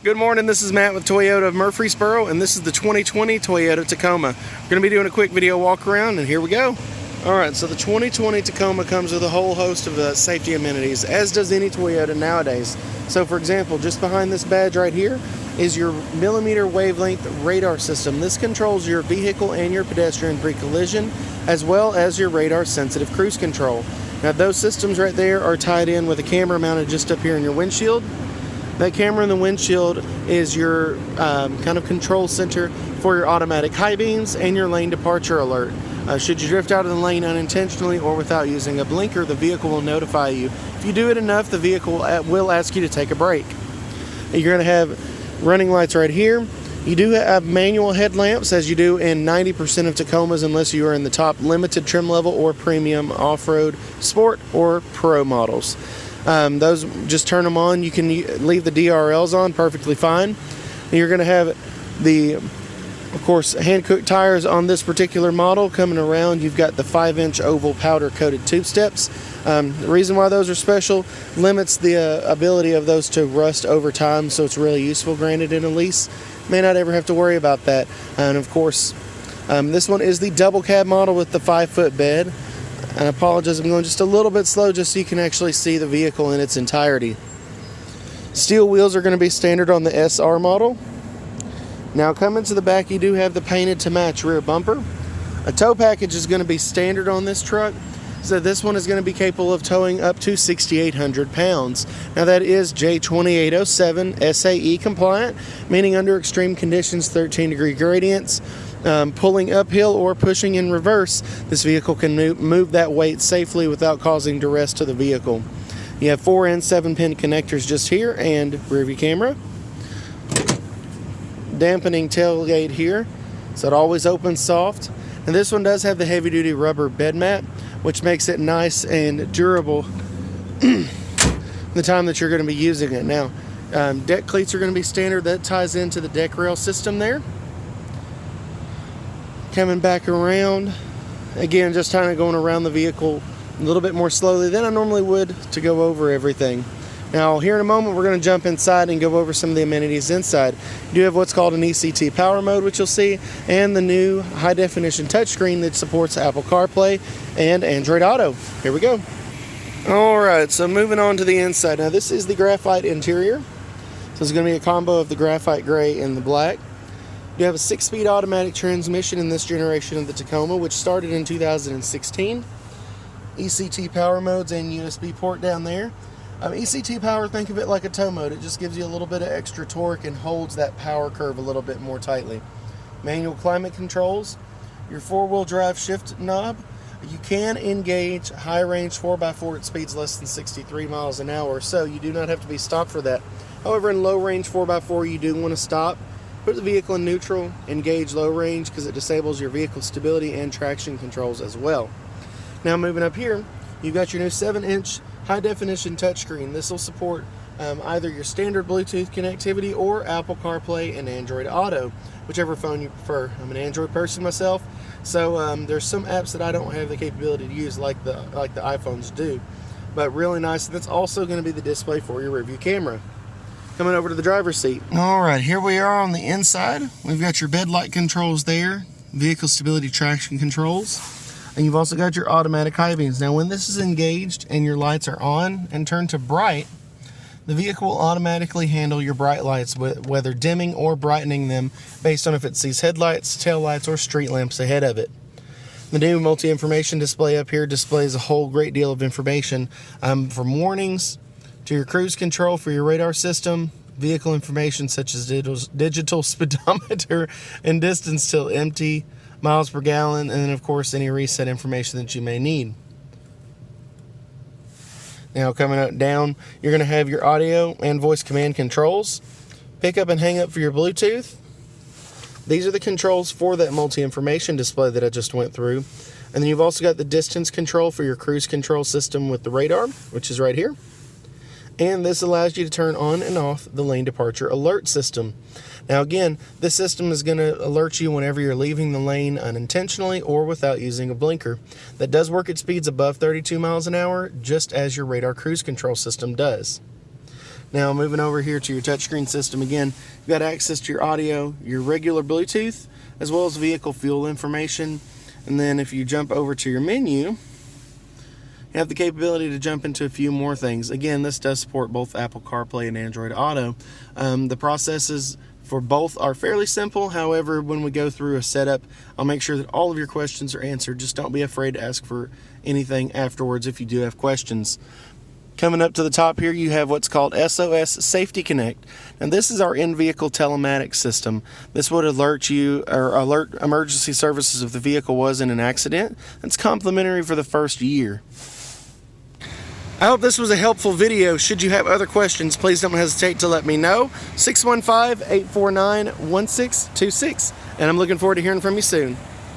Good morning, this is Matt with Toyota of Murfreesboro, and this is the 2020 Toyota Tacoma. We're going to be doing a quick video walk around, and here we go. Alright, so the 2020 Tacoma comes with a whole host of safety amenities, as does any Toyota nowadays. So for example, just behind this badge right here is your millimeter wavelength radar system. This controls your vehicle and your pedestrian pre-collision, as well as your radar sensitive cruise control. Now those systems right there are tied in with a camera mounted just up here in your windshield. That camera in the windshield is your kind of control center for your automatic high beams and your lane departure alert. Should you drift out of the lane unintentionally or without using a blinker, the vehicle will notify you. If you do it enough, the vehicle will ask you to take a break. You're going to have running lights right here. You do have manual headlamps, as you do in 90% of Tacomas, unless you are in the top limited trim level or premium off-road sport or pro models. Those, just turn them on. You can leave the DRLs on perfectly fine. You're going to have the, of course, hand-cooked tires on this particular model coming around. You've got the 5-inch oval powder-coated tube steps. The reason why those are special limits the ability of those to rust over time, so it's really useful. Granted, in a lease, may not ever have to worry about that. And of course, this one is the double cab model with the 5-foot bed. And I apologize, I'm going just a little bit slow just so you can actually see the vehicle in its entirety. Steel wheels are going to be standard on the SR model. Now coming to the back, you do have the painted to match rear bumper. A tow package is going to be standard on this truck. So this one is going to be capable of towing up to 6,800 pounds. Now that is J2807 SAE compliant, meaning under extreme conditions, 13-degree gradients, pulling uphill or pushing in reverse, this vehicle can move that weight safely without causing duress to the vehicle. You have 4 and 7-pin connectors just here and rear view camera. Dampening tailgate here, so it always opens soft. And this one does have the heavy-duty rubber bed mat, which makes it nice and durable the time that you're going to be using it. Now, deck cleats are going to be standard. That ties into the deck rail system there. Coming back around, again, just kind of going around the vehicle a little bit more slowly than I normally would to go over everything. Now, here in a moment, we're going to jump inside and go over some of the amenities inside. You do have what's called an ECT power mode, which you'll see, and the new high-definition touchscreen that supports Apple CarPlay and Android Auto. Here we go. All right, so moving on to the inside. Now, this is the graphite interior. So it's going to be a combo of the graphite gray and the black. You have a 6-speed automatic transmission in this generation of the Tacoma, which started in 2016. ECT power modes and USB port down there. ECT power, think of it like a tow mode. It just gives you a little bit of extra torque and holds that power curve a little bit more tightly. Manual climate controls, your 4-wheel drive shift knob. You can engage high range 4x4 at speeds less than 63 miles an hour, so you do not have to be stopped for that. However, in low range 4x4, you do want to stop. Put the vehicle in neutral, engage low range, because it disables your vehicle stability and traction controls as well. Now moving up here, you've got your new 7-inch high-definition touchscreen. This will support either your standard Bluetooth connectivity or Apple CarPlay and Android Auto, whichever phone you prefer. I'm an Android person myself, so there's some apps that I don't have the capability to use like the iPhones do, but really nice. And that's also going to be the display for your rearview camera. Coming over to the driver's seat. All right, here we are on the inside. We've got your bed light controls there, vehicle stability traction controls, and you've also got your automatic high beams. Now, when this is engaged and your lights are on and turned to bright, the vehicle will automatically handle your bright lights, whether dimming or brightening them based on if it sees headlights, tail lights, or street lamps ahead of it. The new multi-information display up here displays a whole great deal of information, from warnings to your cruise control for your radar system, vehicle information such as digital speedometer and distance till empty, miles per gallon, and then of course any reset information that you may need. Now coming up down, you're going to have your audio and voice command controls, pick up and hang up for your Bluetooth. These are the controls for that multi-information display that I just went through. And then you've also got the distance control for your cruise control system with the radar, which is right here. And this allows you to turn on and off the lane departure alert system. Now again, this system is going to alert you whenever you're leaving the lane unintentionally or without using a blinker. That does work at speeds above 32 miles an hour, just as your radar cruise control system does. Now moving over here to your touchscreen system again, you've got access to your audio, your regular Bluetooth, as well as vehicle fuel information. And then if you jump over to your menu, you have the capability to jump into a few more things. Again, this does support both Apple CarPlay and Android Auto. The processes for both are fairly simple. However, when we go through a setup, I'll make sure that all of your questions are answered. Just don't be afraid to ask for anything afterwards if you do have questions. Coming up to the top here, you have what's called SOS Safety Connect. And this is our in-vehicle telematics system. This would alert you or alert emergency services if the vehicle was in an accident. It's complimentary for the first year. I hope this was a helpful video. Should you have other questions, please don't hesitate to let me know. 615-849-1626. And I'm looking forward to hearing from you soon.